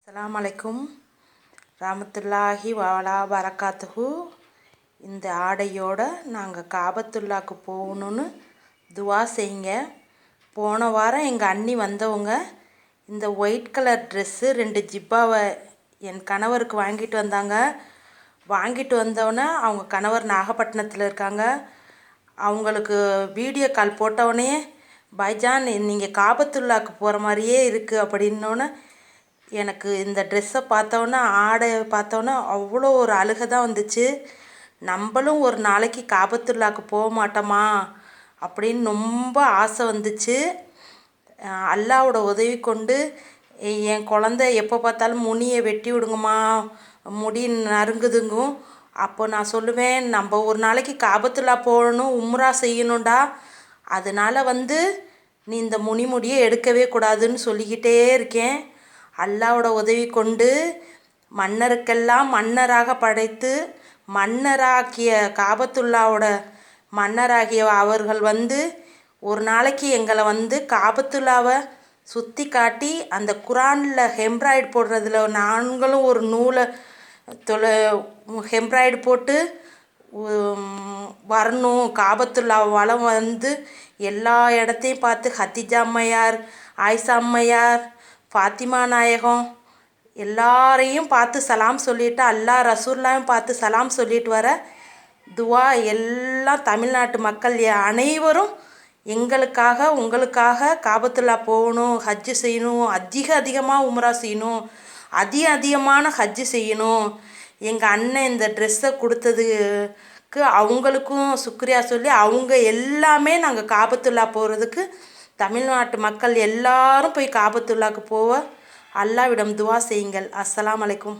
அஸ்ஸலாமு அலைக்கும் ரஹ்மத்துல்லாஹி வஅலா பரக்காத்துஹு. இந்த ஆடையோடு நாங்கள் காபத்துல்லாக்கு போகணுன்னு துவா செய்யுங்க. போன வாரம் எங்கள் அண்ணி வந்தவங்க இந்த ஒயிட் கலர் ட்ரெஸ்ஸு 2 ஜிப்பாவை என் கணவருக்கு வாங்கிட்டு வந்தாங்க. வாங்கிட்டு வந்தோடனே அவங்க கணவர் நாகப்பட்டினத்தில் இருக்காங்க. அவங்களுக்கு வீடியோ கால் போட்டவுடனே பைஜான் நீங்கள் காபத்துல்லாக்கு போகிற மாதிரியே இருக்குது அப்படின்னோடனே எனக்கு இந்த ட்ரெஸ்ஸை பார்த்தோன்னே ஆடை பார்த்தோன்னே அவ்வளோ ஒரு அழுகை தான் வந்துச்சு. நம்மளும் ஒரு நாளைக்கு காபத்துல்லாக்கு போக மாட்டோமா அப்படின்னு ரொம்ப ஆசை வந்துச்சு. அல்லாவோட உதவி கொண்டு என் குழந்த எப்போ பார்த்தாலும் முடியை வெட்டி விடுங்கம்மா, முடி நறுங்குதுங்கும். அப்போ நான் சொல்லுவேன், நம்ம ஒரு நாளைக்கு காபத்துல்லா போகணும், உம்ரா செய்யணும்டா. அதனால் நீ இந்த முடியை எடுக்கவே கூடாதுன்னு சொல்லிக்கிட்டே இருக்கேன். அல்லாவோட உதவி கொண்டு மன்னருக்கெல்லாம் மன்னராக படைத்து மன்னராக்கிய காபத்துல்லாவோட மன்னராகிய அவர்கள் ஒரு நாளைக்கு எங்களை காபத்துல்லாவை சுற்றி காட்டி அந்த குரானில் ஹெம்ப்ராய்டு போடுறதுல நாங்களும் ஒரு நூலை ஹெம்ப்ராய்டு போட்டு வரணும். காபத்துல்லா வளம் எல்லா இடத்தையும் பார்த்து ஹதிஜா அம்மையார், ஆயிஷா அம்மையார், ஃபாத்திமா நாயகம் எல்லாரையும் பார்த்து சலாம் சொல்லிவிட்டு அல்லாஹ் ரசூல்லாவையும் பார்த்து சலாம் சொல்லிட்டு வர துவா எல்லாம் தமிழ்நாட்டு மக்கள் அனைவரும் எங்களுக்காக உங்களுக்காக காபத்துல்லா போகணும், ஹஜ்ஜு செய்யணும், அதிகமாக உம்ரா செய்யணும், அதிகமான ஹஜ்ஜு செய்யணும். எங்கள் அண்ணன் இந்த ட்ரெஸ்ஸை கொடுத்ததுக்கு அவங்களுக்கும் சுக்ரியா சொல்லி அவங்க எல்லாமே நாங்கள் காபத்துல்லா போகிறதுக்கு தமிழ்நாட்டு மக்கள் எல்லாரும் போய் காபத்துல்லாக்கு போக அல்லாவிடம் துவா செய்யுங்கள். அஸ்ஸலாமு அலைக்கும்.